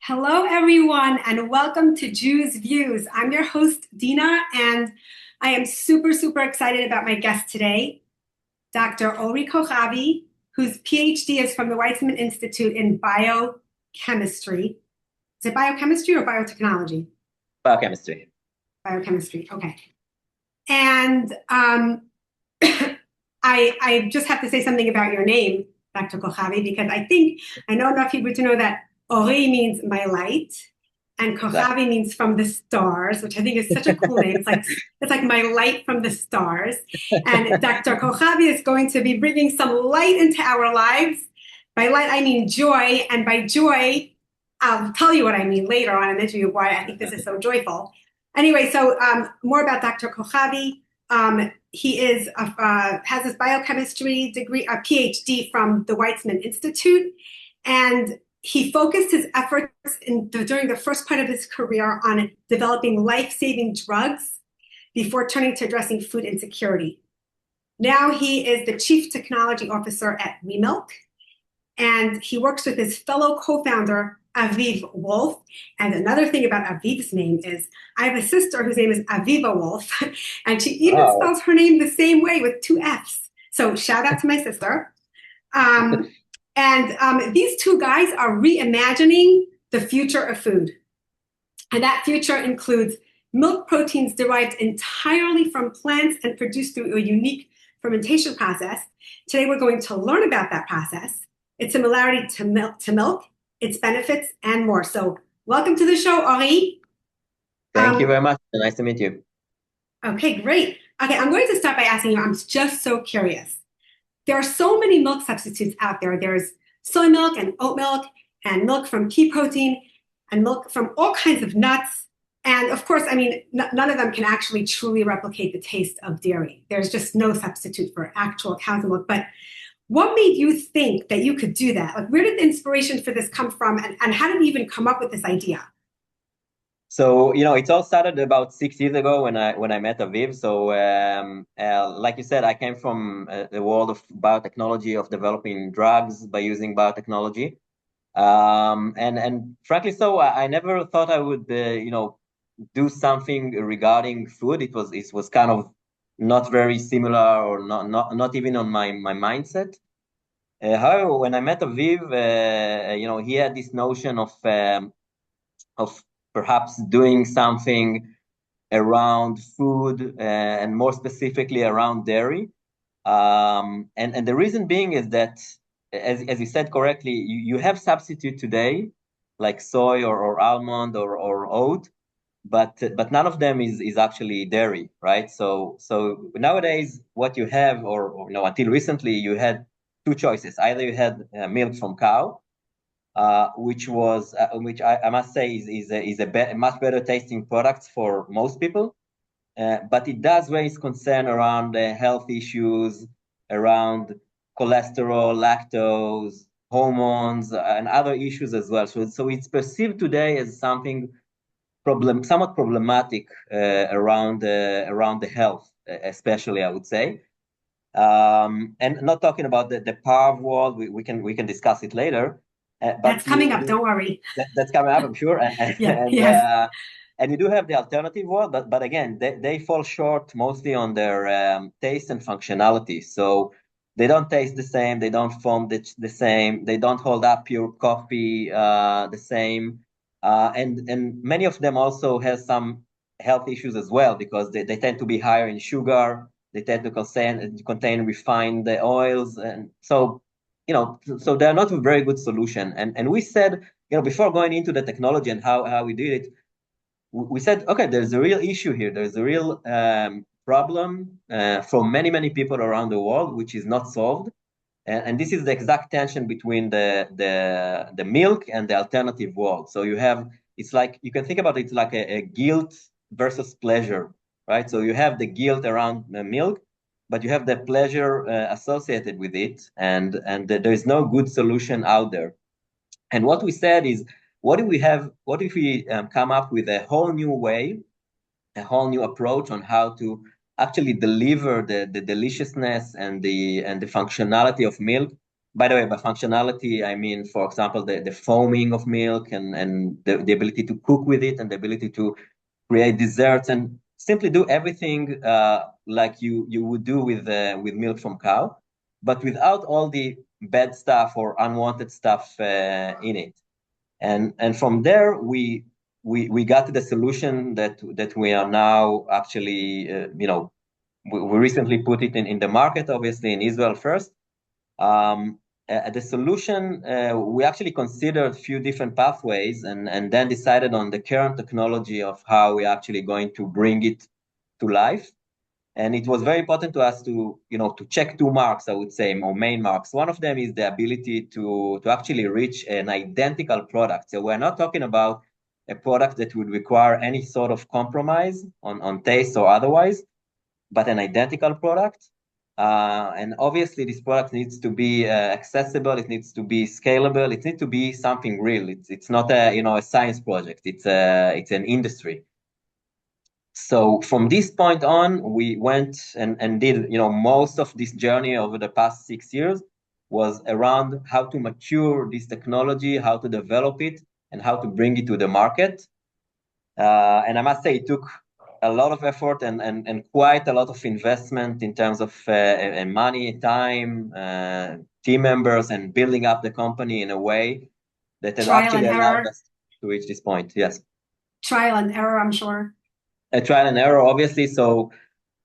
Hello, everyone, and welcome to Jews Views. I'm your host, Dina, and I am super, super excited about my guest today, Dr. Ori Cohavi, whose PhD is from the Weizmann Institute in biochemistry. Is it biochemistry or biotechnology? Biochemistry. Biochemistry, okay. And I just have to say something about your name, Dr. Cohavi, because I know enough people to know that Ori means my light, and Exactly. Cohavi means from the stars, which I think is such a cool name. It's like my light from the stars. And Dr. Cohavi is going to be bringing some light into our lives. By light, I mean joy, and by joy, I'll tell you what I mean later on in the interview why I think this is so joyful. Anyway, so more about Dr. Cohavi. He has his biochemistry degree, a PhD from the Weizmann Institute, and he focused his efforts during the first part of his career on developing life-saving drugs before turning to addressing food insecurity. Now he is the chief technology officer at Remilk, and he works with his fellow co-founder Aviv Wolf. And another thing about Aviv's name is I have a sister whose name is Aviva Wolf, and she even Wow. spells her name the same way with two F's. So shout out to my sister. Um, and these two guys are reimagining the future of food. And that future includes milk proteins derived entirely from plants and produced through a unique fermentation process. Today, we're going to learn about that process, its similarity to milk, its benefits, and more. So, welcome to the show, Ori. Thank you Um, very much. Nice to meet you. okay, great. Okay, I'm going to start by asking you, I'm just so curious. There are so many milk substitutes out there. There's soy milk and oat milk and milk from pea protein and milk from all kinds of nuts. And of course, I mean, none of them can actually truly replicate the taste of dairy. There's just no substitute for actual cow's milk. But what made you think that you could do that? Like, where did the inspiration for this come from? And how did you even come up with this idea? So, it all started about 6 years ago when I met Aviv. So, like you said, I came from the world of biotechnology, of developing drugs by using biotechnology. And frankly, so I never thought I would, do something regarding food. It was kind of not very similar, or not even on my mindset. However, when I met Aviv, he had this notion of perhaps doing something around food, and more specifically around dairy. And the reason being is that, as you said correctly, you have substitute today, like soy or almond or oat, but none of them is actually dairy, right? So nowadays, what you have, or until recently, you had two choices. Either you had milk from cow, which I must say is a much better tasting product for most people, but it does raise concern around health issues, around cholesterol, lactose, hormones, and other issues as well. So it's perceived today as something somewhat problematic around the health, especially, I would say. And not talking about the power of world, we can discuss it later. That's But coming up, don't worry. that's coming up, I'm sure. And Yeah, and, yes. uh, and you do have the alternative world, but again, they fall short mostly on their taste and functionality. So they don't taste the same, they don't foam the same, they don't hold up pure coffee the same, and many of them also has some health issues as well, because they tend to be higher in sugar. They tend to contain refined oils, and so they're not a very good solution. And we said, before going into the technology and how we did it, we said, okay, there's a real issue here. There's a real problem for many people around the world, which is not solved. And this is the exact tension between the milk and the alternative world. So it's like, you can think about it like a guilt versus pleasure, right? So you have the guilt around the milk, but you have the pleasure associated with it, and there is no good solution out there. And what we said is, what if we come up with a whole new way, a whole new approach on how to actually deliver the deliciousness and the functionality of milk, By the way, by functionality, I mean, for example, the foaming of milk and the ability to cook with it and the ability to create desserts and simply do everything like you would do with milk from cow, but without all the bad stuff or unwanted stuff in it. And from there we got to the solution that we are now actually we recently put it in the market, obviously in Israel first. The solution, we actually considered a few different pathways and then decided on the current technology of how we're actually going to bring it to life. And it was very important to us to check two marks, I would say, or main marks. One of them is the ability to actually reach an identical product. So we're not talking about a product that would require any sort of compromise on taste or otherwise, but an identical product. And obviously, this product needs to be accessible. It needs to be scalable. It needs to be something real. It's not a science project. It's an industry. So from this point on, we went and did most of this journey over the past 6 years was around how to mature this technology, how to develop it, and how to bring it to the market. And I must say, it took a lot of effort and quite a lot of investment in terms of money, time, team members, and building up the company in a way that has actually allowed us to reach this point. Yes. Trial and error, I'm sure. A trial and error, obviously. So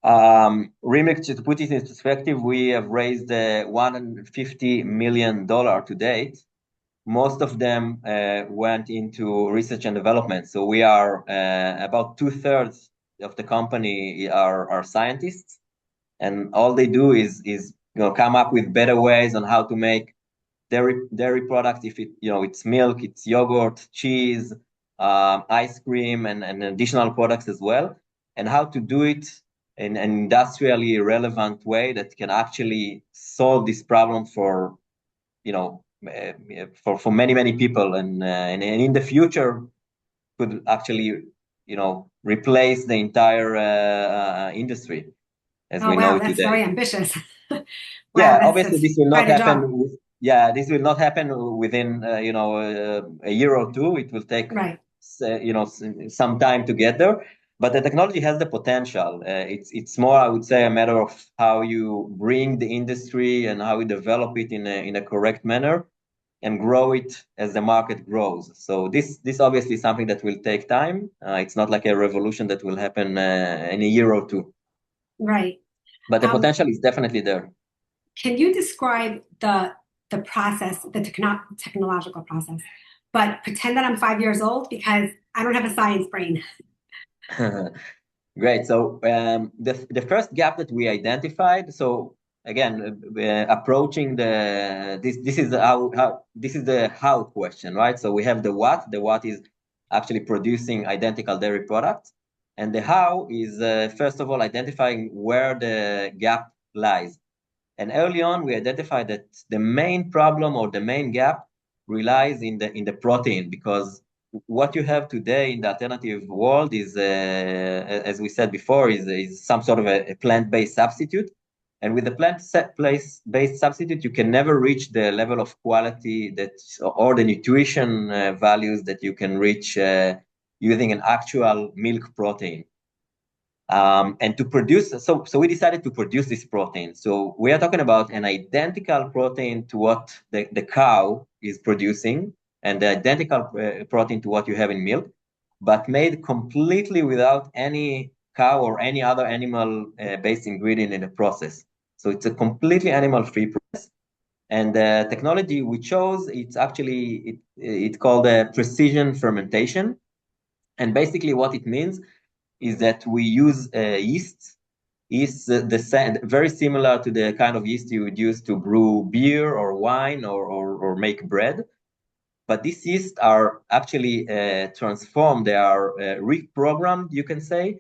Remilk, to put it in perspective, we have raised $150 million to date. Most of them went into research and development. So we are about 2/3 of the company are scientists, and all they do is come up with better ways on how to make dairy products. If it's milk, it's yogurt, cheese, ice cream, and additional products as well, and how to do it in an industrially relevant way that can actually solve this problem for many people, and in the future could actually replace the entire industry as we know it today. That's very ambitious. Yeah, obviously this will not happen. Yeah, this will not happen within a year or two. It will take some time to get there. But the technology has the potential. It's more, I would say, a matter of how you bring the industry and how you develop it in a correct manner and grow it as the market grows. So this obviously is something that will take time. It's not like a revolution that will happen in a year or two. Right. But the potential is definitely there. Can you describe the process, the technological process, but pretend that I'm 5 years old because I don't have a science brain? Great. So the first gap that we identified. So again, approaching this is the how question, right? So we have the what. The what is actually producing identical dairy products, and the how is first of all identifying where the gap lies. And early on, we identified that the main problem or the main gap relies in the protein, because what you have today in the alternative world is, as we said before, is some sort of a plant-based substitute. And with the plant-based substitute, you can never reach the level of quality or the nutrition values that you can reach using an actual milk protein. And to produce, so we decided to produce this protein. So we are talking about an identical protein to what the cow is producing, and the identical protein to what you have in milk, but made completely without any cow or any other animal-based ingredient in the process. So it's a completely animal-free process. And the technology we chose, it's called precision fermentation. And basically what it means is that we use yeast. Yeast, very similar to the kind of yeast you would use to brew beer or wine or make bread. But these yeast are actually transformed. They are reprogrammed, you can say,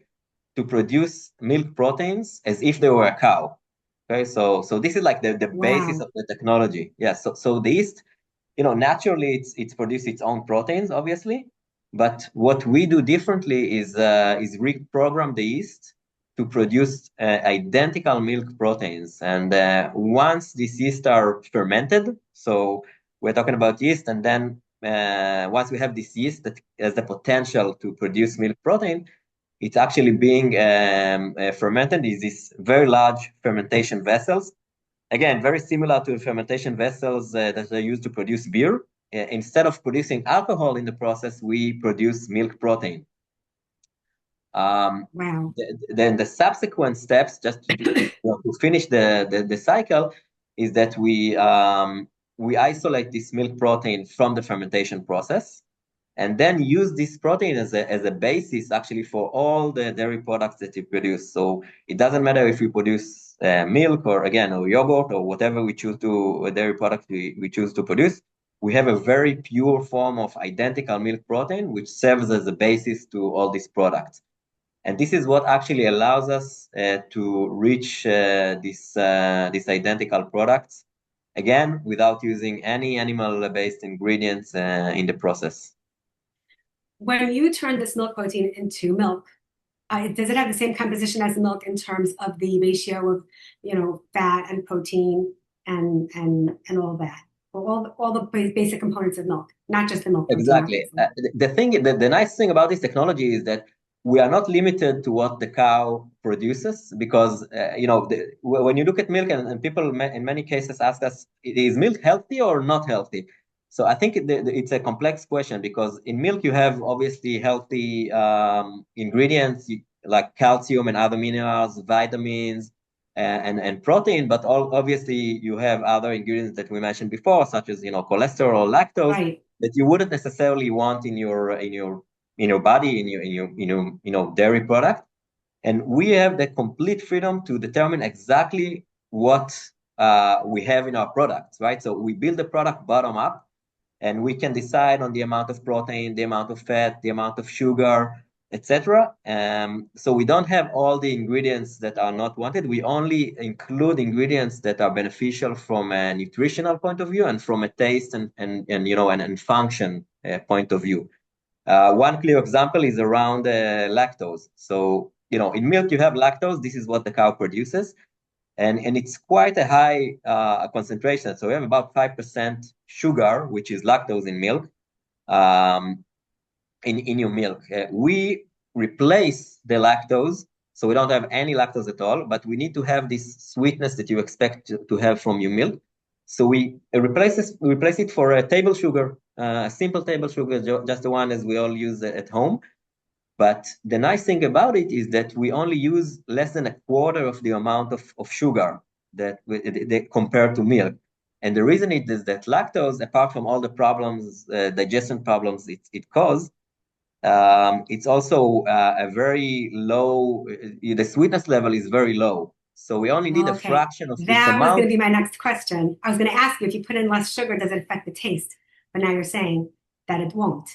to produce milk proteins as if they were a cow. Okay, so this is like the basis of the technology. Yeah, so the yeast, naturally it's produced its own proteins, obviously. But what we do differently is reprogram the yeast to produce identical milk proteins. And once these yeast are fermented, so we're talking about yeast, and then once we have this yeast that has the potential to produce milk protein, it's actually being fermented in these very large fermentation vessels. Again, very similar to fermentation vessels that are used to produce beer. Instead of producing alcohol in the process, we produce milk protein. Wow. Then the subsequent steps, just to finish the cycle, is that we isolate this milk protein from the fermentation process, and then use this protein as a basis actually for all the dairy products that you produce. So it doesn't matter if we produce milk or yogurt or whatever we choose to, dairy product we choose to produce. We have a very pure form of identical milk protein, which serves as a basis to all these products. And this is what actually allows us to reach these identical products, again, without using any animal-based ingredients in the process. When you turn this milk protein into milk, does it have the same composition as milk in terms of the ratio of, fat and protein and all that? All the basic components of milk, not just the milk protein. Exactly. The nice thing about this technology is that we are not limited to what the cow produces, because when you look at milk, and people in many cases ask us, is milk healthy or not healthy? So I think it's a complex question, because in milk you have obviously healthy ingredients like calcium and other minerals, vitamins, and protein, but obviously you have other ingredients that we mentioned before, such as cholesterol, lactose, right, that you wouldn't necessarily want in your body, in your dairy product. And we have the complete freedom to determine exactly what we have in our products, right? So we build the product bottom up, and we can decide on the amount of protein, the amount of fat, the amount of sugar, etc. So we don't have all the ingredients that are not wanted. We only include ingredients that are beneficial from a nutritional point of view and from a taste and function point of view. One clear example is around lactose. So, in milk you have lactose. This is what the cow produces. And it's quite a high concentration. So we have about 5% sugar, which is lactose in milk, in your milk. We replace the lactose, so we don't have any lactose at all, but we need to have this sweetness that you expect to have from your milk. So we replace it for a table sugar, a simple table sugar, just the one as we all use at home. But the nice thing about it is that we only use less than a quarter of the amount of sugar that compared to milk. And the reason is that lactose, apart from all the problems, digestion problems it causes, it's also a very low, the sweetness level is very low. So we only need a fraction of its That was amount. going to be my next question. I was going to ask you, if you put in less sugar, does it affect the taste? But now you're saying that it won't.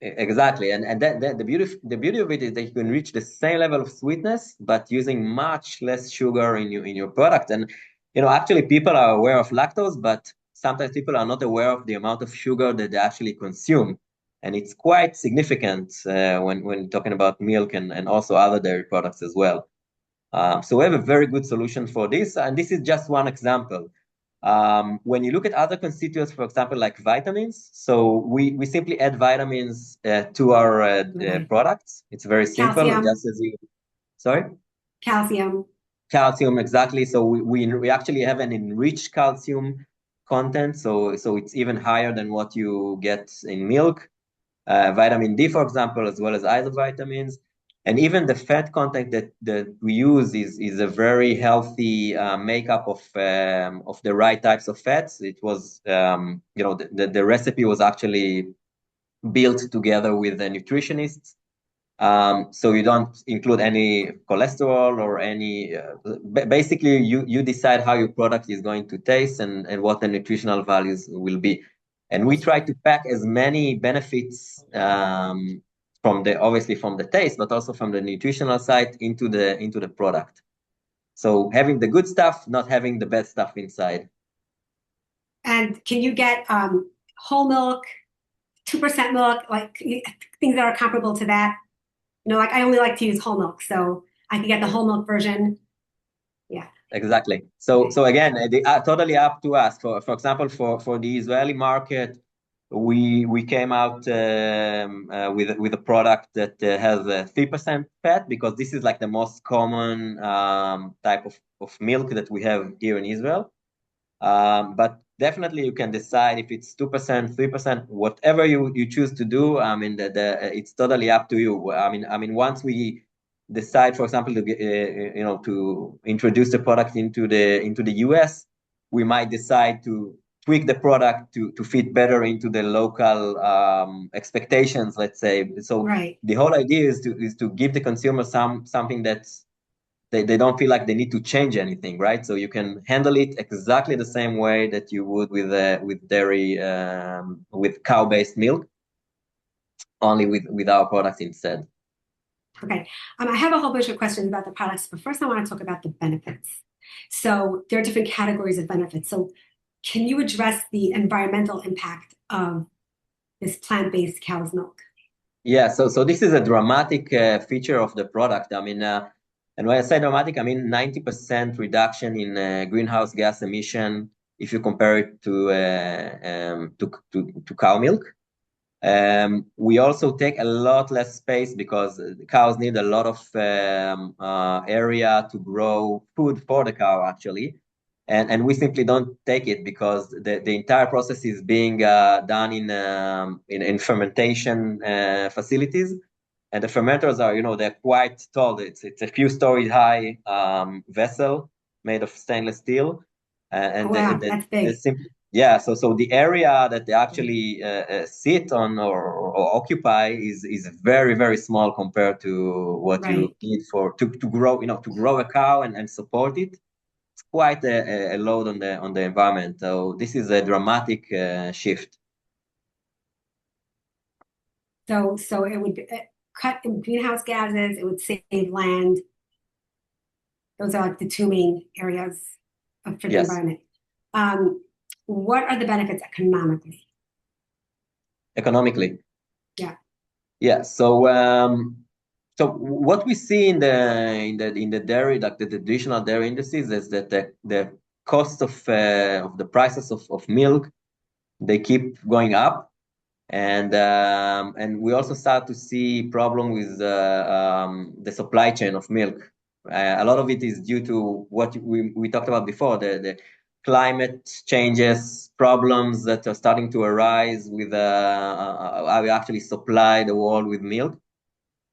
Exactly, and the beauty of it is that you can reach the same level of sweetness, but using much less sugar in your product. And actually, people are aware of lactose, but sometimes people are not aware of the amount of sugar that they actually consume, and it's quite significant when talking about milk and also other dairy products as well. So we have a very good solution for this, and this is just one example. When you look at other constituents, for example, like vitamins, so we simply add vitamins to our products. It's very simple. Calcium. Just as you, sorry? Calcium. Calcium, exactly. So we actually have an enriched calcium content. So it's even higher than what you get in milk. Vitamin D, for example, as well as other vitamins. And even the fat content that we use is a very healthy makeup of the right types of fats. It was, the recipe was actually built together with the nutritionists. So you don't include any cholesterol or any, basically you decide how your product is going to taste and what the nutritional values will be. And we try to pack as many benefits obviously from the taste, but also from the nutritional side into the product. So having the good stuff, not having the bad stuff inside. And can you get whole milk, 2% milk, like things that are comparable to that? Like I only like to use whole milk, so I can get the whole milk version. Yeah. Exactly. Okay. So again, they are totally up to us. For example, for the Israeli market, we came out with a product that has 3% fat, because this is like the most common type of milk that we have here in Israel. But definitely you can decide if it's 2%, 3%, whatever you choose to do. I mean, it's totally up to you. I mean, once we decide, for example, to to introduce the product into the US, we might decide to tweak the product to fit better into the local expectations, let's say. So right. the whole idea is to give the consumer something that's they don't feel like they need to change anything, right? So you can handle it exactly the same way that you would with dairy, with cow-based milk, only with our products instead. Okay. I have a whole bunch of questions about the products, but first I want to talk about the benefits. So there are different categories of benefits. So can you address the environmental impact of this plant-based cow's milk? Yeah, so this is a dramatic feature of the product. I mean, and when I say dramatic, I mean 90% reduction in greenhouse gas emission if you compare it to cow milk. We also take a lot less space because the cows need a lot of area to grow food for the cow, actually. And we simply don't take it because the entire process is being done in fermentation facilities. And the fermenters are, they're quite tall. It's a few stories high vessel made of stainless steel. Oh, And wow, that's big. simply, yeah, so the area that they actually sit on or occupy is very, very small compared to what you Right. need to grow, to grow a cow and support it. It's quite a load on the environment. So this is a dramatic shift. So it would cut greenhouse gases, it would save land. Those are like the two main areas for the Yes, environment. Um, what are the benefits economically? economically. Yeah. Yeah. So what we see in the dairy, like the traditional dairy industries, is that the cost of the prices of milk, they keep going up. And we also start to see problem with the supply chain of milk. A lot of it is due to what we talked about before, the climate changes, problems that are starting to arise with how we actually supply the world with milk,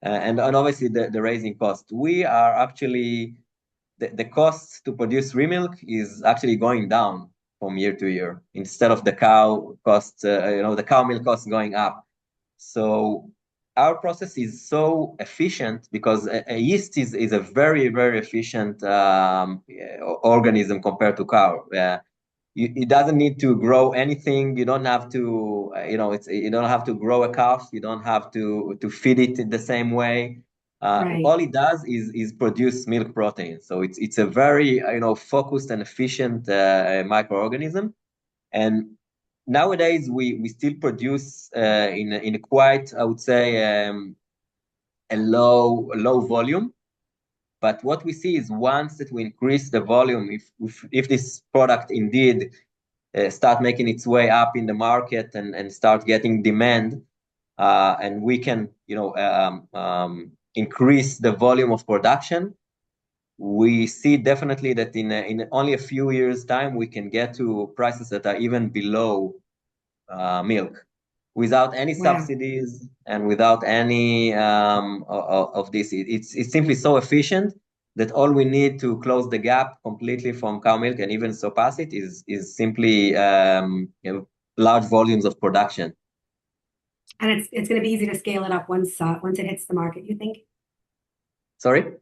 and obviously the raising cost. We are actually the cost to produce Remilk is actually going down from year to year instead of the cow cost, the cow milk cost going up. So our process is so efficient because a yeast is a very, very efficient organism compared to cow. It doesn't need to grow anything. You don't have to, you don't have to grow a calf. You don't have to feed it the same way. Right. All it does is produce milk protein. So it's a very focused and efficient microorganism. And nowadays we still produce in a quite, I would say, a low volume. But what we see is once that we increase the volume, if this product indeed start making its way up in the market and start getting demand, and we can increase the volume of production, we see definitely that in only a few years time we can get to prices that are even below milk without any Wow. subsidies and without any of this. It's simply so efficient that all we need to close the gap completely from cow milk and even surpass it is simply large volumes of production. And it's going to be easy to scale it up once it hits the market, you think? Sorry?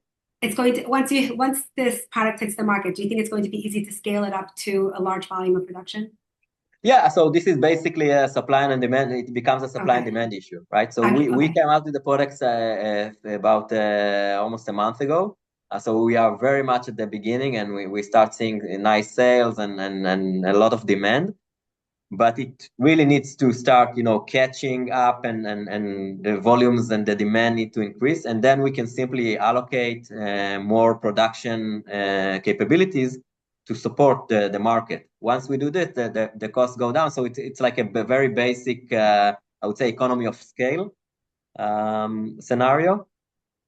It's going to once this product hits the market, do you think it's going to be easy to scale it up to a large volume of production? Yeah, so this is basically a supply and demand. It becomes a supply and Okay. demand issue, right? So we Okay. came out with the products about almost a month ago. So we are very much at the beginning, and we start seeing nice sales and a lot of demand. but it really needs to start, catching up, and the volumes and the demand need to increase, and then we can simply allocate more production capabilities to support the market. Once we do this, the costs go down. So it's like a very basic, I would say, economy of scale scenario.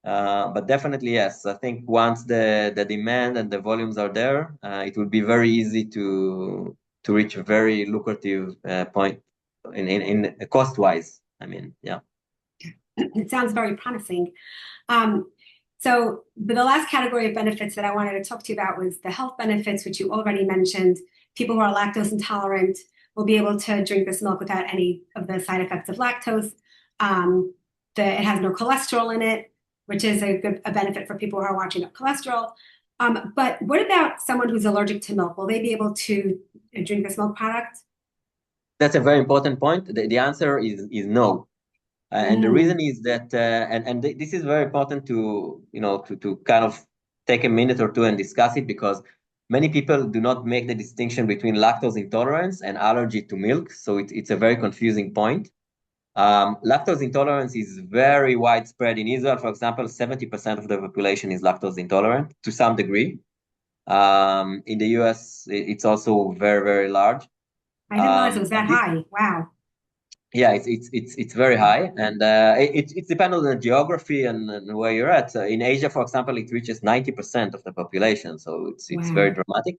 But definitely, yes, I think once the demand and the volumes are there, it will be very easy to reach a very lucrative point in cost wise. I mean, yeah. It sounds very promising. So the last category of benefits that I wanted to talk to you about was the health benefits, which you already mentioned. People who are lactose intolerant will be able to drink this milk without any of the side effects of lactose. It has no cholesterol in it, which is a benefit for people who are watching up cholesterol. But what about someone who's allergic to milk? Will they be able to drink this milk product? That's a very important point. The answer is no. And the reason is that, this is very important to kind of take a minute or two and discuss it, because many people do not make the distinction between lactose intolerance and allergy to milk. So it's a very confusing point. Lactose intolerance is very widespread in Israel. For example, 70% of the population is lactose intolerant to some degree. In the US, it's also very, very large. I didn't realize it was that high. Wow. Yeah, it's very high, and it depends on the geography and where you're at. In Asia, for example, it reaches 90% of the population, so it's very dramatic.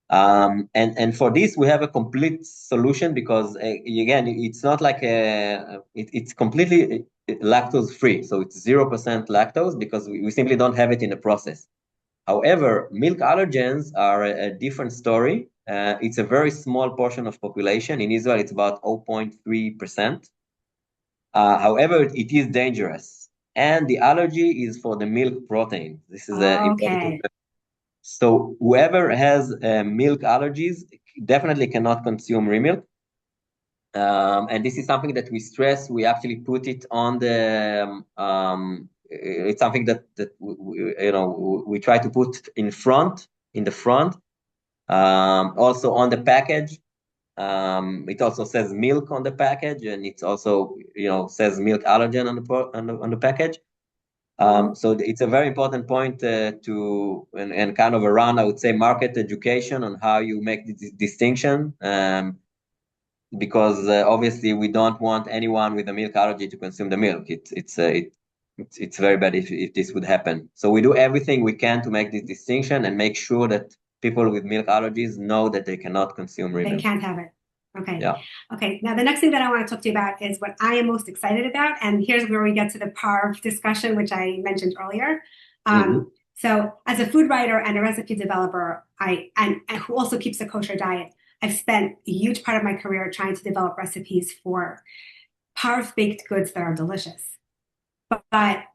And for this, we have a complete solution, because again, it's not like it's completely lactose free, so it's 0% lactose, because we simply don't have it in the process. However, milk allergens are a different story. It's a very small portion of population. In Israel, it's about 0.3%. However, it is dangerous. And the allergy is for the milk protein. This is important. So whoever has milk allergies definitely cannot consume Remilk. And this is something that we stress. We actually put it on the it's something that we try to put in the front. Also on the package, it also says milk on the package, and it also says milk allergen on the package. So it's a very important point and kind of around, I would say, market education on how you make the distinction. Because obviously we don't want anyone with a milk allergy to consume the milk. It's very bad if this would happen. So we do everything we can to make this distinction and make sure that people with milk allergies know that they cannot consume Remilk. They can't have it. Okay. Yeah. Okay. Now, the next thing that I want to talk to you about is what I am most excited about. And here's where we get to the PARV discussion, which I mentioned earlier. So as a food writer and a recipe developer, and who also keeps a kosher diet, I've spent a huge part of my career trying to develop recipes for PARV baked goods that are delicious. But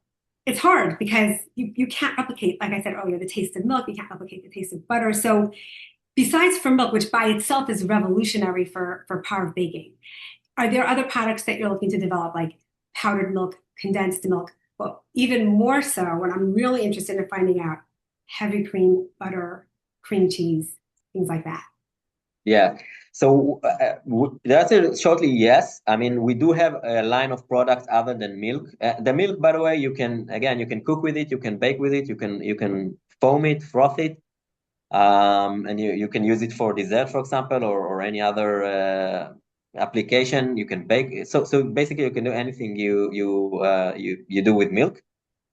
it's hard because you can't replicate, like I said earlier, the taste of milk. You can't replicate the taste of butter. So besides for milk, which by itself is revolutionary for PARV baking, are there other products that you're looking to develop, like powdered milk, condensed milk? Well, even more so, what I'm really interested in finding out, heavy cream, butter, cream cheese, things like that. Yeah. So the answer is shortly yes. I mean, we do have a line of products other than milk. The milk, by the way, you can cook with it, you can bake with it, you can foam it, froth it. And you can use it for dessert, for example, or any other application. You can bake. So basically, you can do anything you do with milk,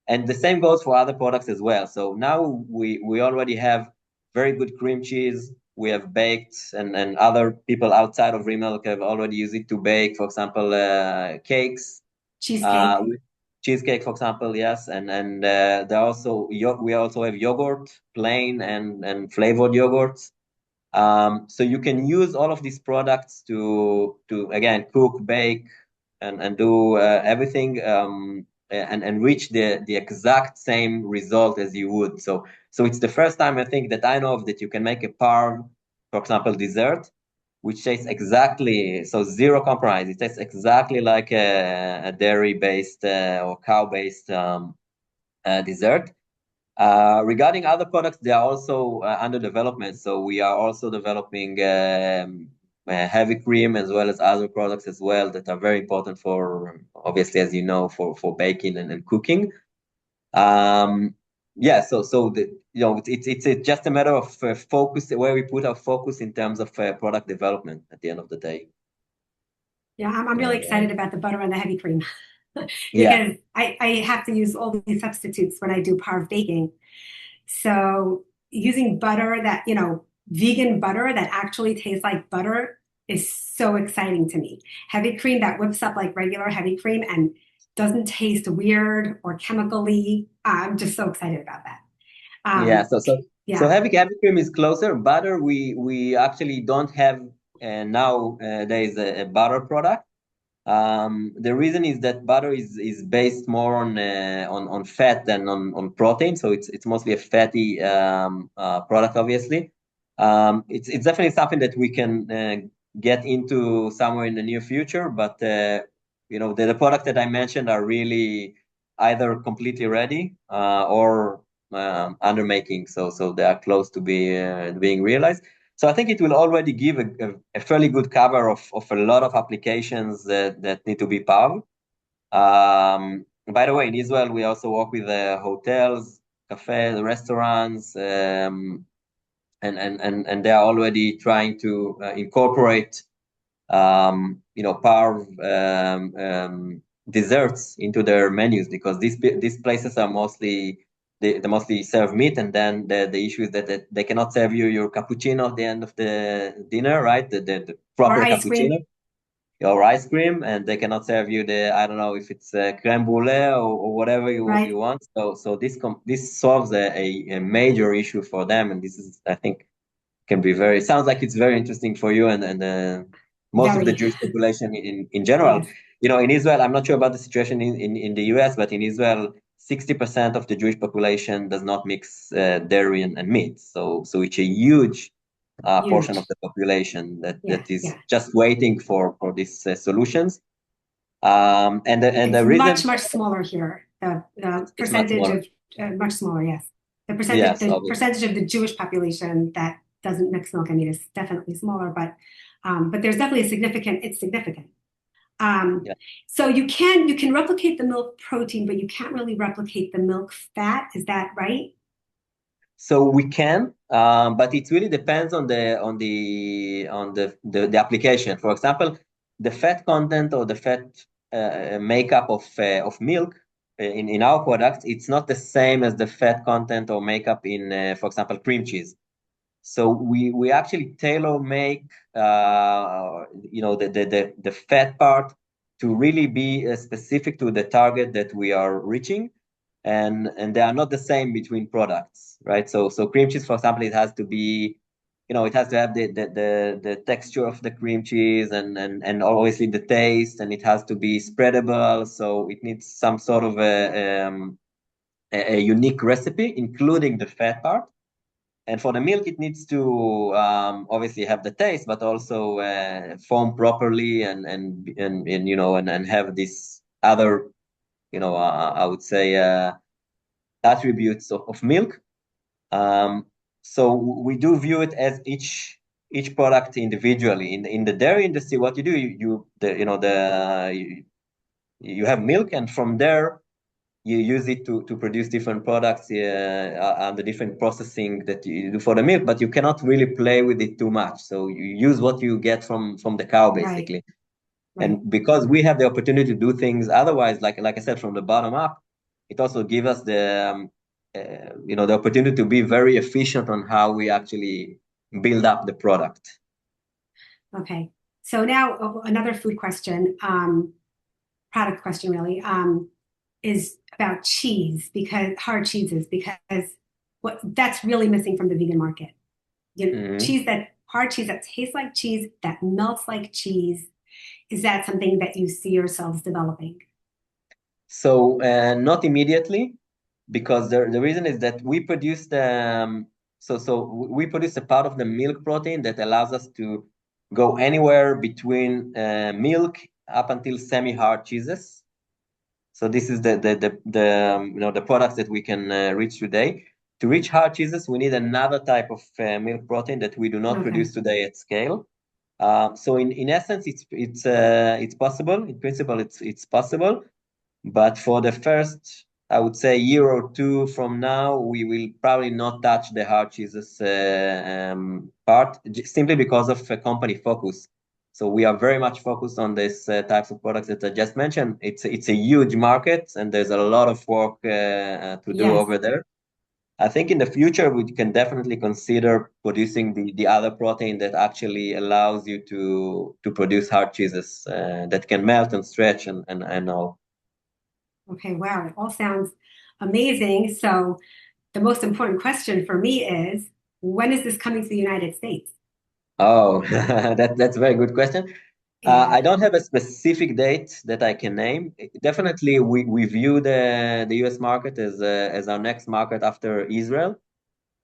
and the same goes for other products as well. So now we already have very good cream cheese. We have baked, and other people outside of Remilk have already used it to bake, for example, cakes, cheesecake, for example, yes, and there also we also have yogurt, plain and flavored yogurts. So you can use all of these products to again cook, bake, and do everything, and reach the exact same result as you would. So it's the first time I think that I know of that you can make a PARV, for example, dessert, which tastes exactly, so zero compromise. It tastes exactly like a dairy-based or cow-based dessert. Regarding other products, they are also under development. So we are also developing heavy cream as well as other products as well that are very important for, obviously, as you know, for baking and cooking. Yeah, so it's just a matter of focus, where we put our focus in terms of product development at the end of the day. Yeah, I'm really excited about the butter and the heavy cream Yeah. because I have to use all these substitutes when I do parve baking. So using butter that, vegan butter that actually tastes like butter is so exciting to me. Heavy cream that whips up like regular heavy cream and doesn't taste weird or chemically. I'm just so excited about that. Yeah, Um, so yeah, heavy cream is closer. Butter, we actually don't have nowadays a butter product. The reason is that butter is based more on fat than on protein, so it's mostly a fatty product, obviously. It's definitely something that we can get into somewhere in the near future, but the products that I mentioned are really either completely ready or under making, so they are close to being realized. So I think it will already give a fairly good cover of a lot of applications that need to be powered. By the way, in Israel, we also work with hotels, cafes, restaurants, and they are already trying to incorporate power desserts into their menus, because these places are mostly they mostly serve meat, and then the issue is that they cannot serve you your cappuccino at the end of the dinner, right? The or proper ice cream, cappuccino or ice cream, and they cannot serve you I don't know if it's creme brulee or whatever you right? want. So this solves a major issue for them, and this is, I think, can be sounds like it's very interesting for you and most of the Very, Jewish population in general. yes, In Israel, I'm not sure about the situation in the US, but in Israel, 60% of the Jewish population does not mix dairy and meat. So it's a huge portion of huge. the population Yeah, that is yeah. just waiting for these solutions. And It's the much, reason much smaller here. The it's much percentage more, of much smaller, yes. yes, The obviously. percentage of the Jewish population that doesn't mix milk and meat is definitely smaller, but there's definitely it's significant. Um, Yeah. so you can replicate the milk protein, but you can't really replicate the milk fat. Is that right? So we can, but it really depends on the application. For example, the fat content or the fat makeup of milk in our products, it's not the same as the fat content or makeup in, for example, cream cheese. So we actually tailor make the fat part to really be specific to the target that we are reaching, and they are not the same between products, right? So cream cheese, for example, it has to be, it has to have the texture of the cream cheese and obviously the taste, and it has to be spreadable. So it needs some sort of a unique recipe, including the fat part. And for the milk, it needs to obviously have the taste, but also form properly and have this other, I would say, attributes of milk. Um, so we do view it as each product individually. In the dairy industry, what you do, you have milk, and from there you use it to produce different products and the different processing that you do for the milk, but you cannot really play with it too much. So you use what you get from the cow, Right, basically. right. And because we have the opportunity to do things otherwise, like I said, from the bottom up, it also gives us the opportunity to be very efficient on how we actually build up the product. Okay. So now another food question, product question really, is about cheese, because hard cheeses, because what that's really missing from the vegan market. Mhm. Hard cheese that tastes like cheese, that melts like cheese. Is that something that you see yourselves developing? So not immediately, because the reason is that we produce a part of the milk protein that allows us to go anywhere between milk up until semi-hard cheeses. So this is the products that we can reach today. To reach hard cheeses, we need another type of milk protein that we do not Okay. produce today at scale. So in essence, it's possible. In principle, it's possible. But for the first, I would say, year or two from now, we will probably not touch the hard cheeses part, simply because of company focus. So we are very much focused on these types of products that I just mentioned. It's a huge market, and there's a lot of work to do Yes. over there. I think in the future we can definitely consider producing the other protein that actually allows you to produce hard cheeses that can melt and stretch and all. Okay, wow, it all sounds amazing. So the most important question for me is, when is this coming to the United States? Oh, that's a very good question. Yeah. I don't have a specific date that I can name. Definitely, we view the U.S. market as our next market after Israel.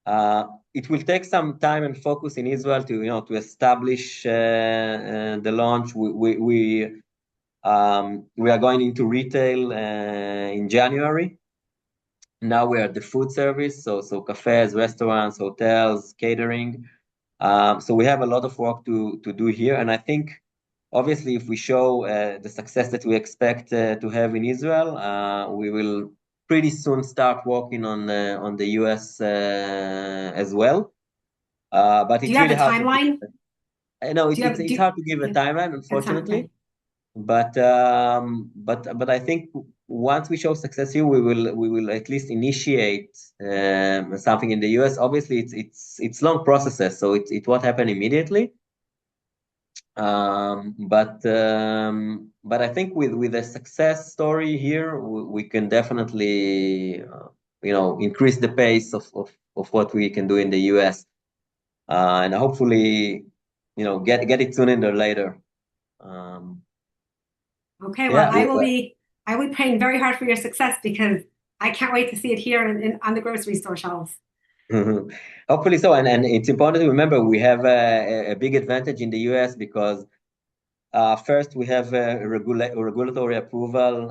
It will take some time and focus in Israel to establish the launch. We are going into retail in January. Now we are the food service, so cafes, restaurants, hotels, catering. So we have a lot of work to do here, and I think obviously if we show the success that we expect to have in Israel, we will pretty soon start working on the US as well. But Do it's you have really a hard to give. timeline? I know Do you have it's do hard to give a yeah, timeline, that's not okay. unfortunately. But I think once we show success here, we will at least initiate something in the US. Obviously, it's long processes, so it won't happen immediately. But I think with a success story here, we can definitely increase the pace of what we can do in the US, and hopefully get it sooner or later. Um, Okay, well, yeah. I will be praying very hard for your success because I can't wait to see it here on the grocery store shelves. Hopefully so, and it's important to remember we have a big advantage in the US because first we have a regulatory approval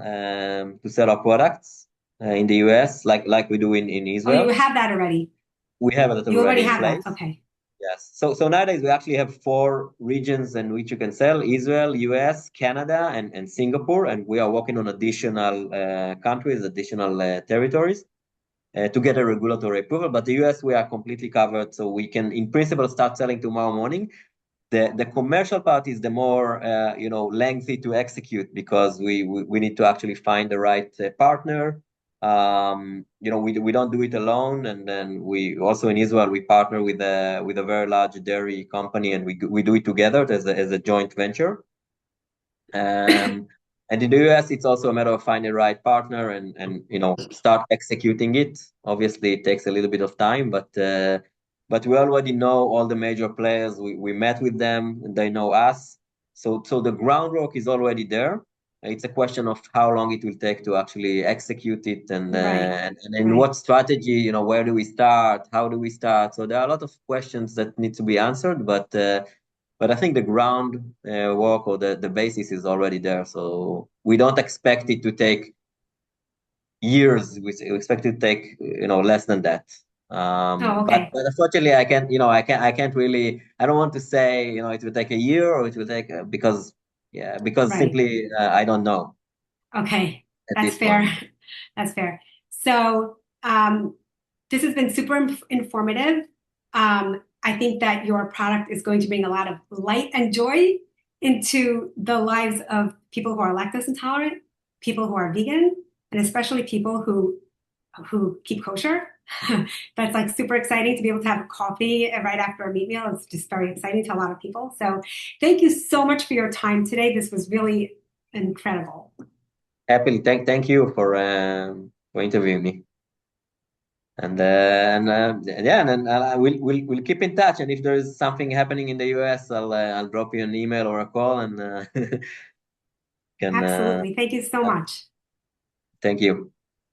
to sell our products in the US, like we do in Oh, you Israel. have that already. We have that You already already in have that. place. Okay. Yes. So nowadays we actually have four regions in which you can sell: Israel, US, Canada, and Singapore, and we are working on additional countries, additional territories to get a regulatory approval. But the US, we are completely covered, so we can, in principle, start selling tomorrow morning. The commercial part is the more lengthy to execute because we need to actually find the right partner. We don't do it alone, and then we also in Israel we partner with a very large dairy company, and we do it together as a joint venture. And in the US, it's also a matter of finding the right partner and start executing it. Obviously, it takes a little bit of time, but we already know all the major players. We met with them, and they know us. So the groundwork is already there. It's a question of how long it will take to actually execute it, Right. and in Right. what strategy. Where do we start? How do we start? So there are a lot of questions that need to be answered, but I think the ground work or the basis is already there. So we don't expect it to take years. We expect it to take less than that. Oh, But okay. but unfortunately, I can't really. I don't want to say it will take a year or it will take because Right. simply I don't know Okay. at That's this fair. point. That's fair. So, this has been super informative. I think that your product is going to bring a lot of light and joy into the lives of people who are lactose intolerant, people who are vegan, and especially people who keep kosher. That's like super exciting to be able to have coffee right after a meat meal. It's just very exciting to a lot of people. So, thank you so much for your time today. This was really incredible. Happily, thank you for interviewing me. And yeah, and then we'll keep in touch. And if there is something happening in the US, I'll drop you an email or a call, and can Absolutely. Thank you so much. thank you.